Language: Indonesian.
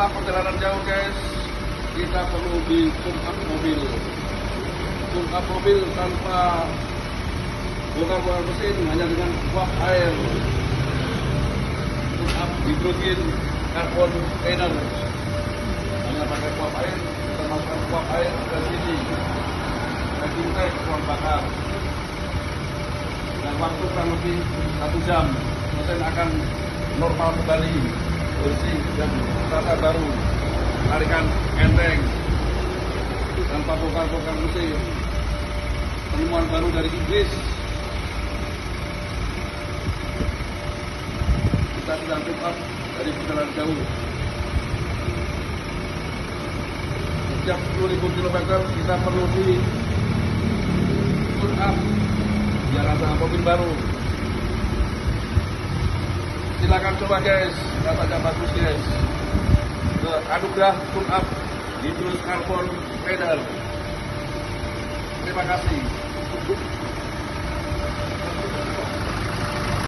setelah perjalanan jauh guys, kita perlu di tune up mobil. Tune up mobil tanpa bongkar mesin, hanya dengan uap air. Tune up hidrogen karbon cleaner, hanya pakai uap air. Kita masukkan uap air ke sini, kita tank ruang bakar, dan waktu kurang lebih 1 jam mesin akan normal kembali, bersih dan rasa baru, tarikan enteng tanpa bongkar mesin. Penemuan baru dari Inggris. Kita sedang tune up dari perjalanan jauh. Setiap 10.000 km kita perlu di tune up biar rasa mobil baru. Silakan coba guys, rasanya bagus guys. Ke Anugrah Tune Up Hidrus Karbon Cleaner. Terima kasih.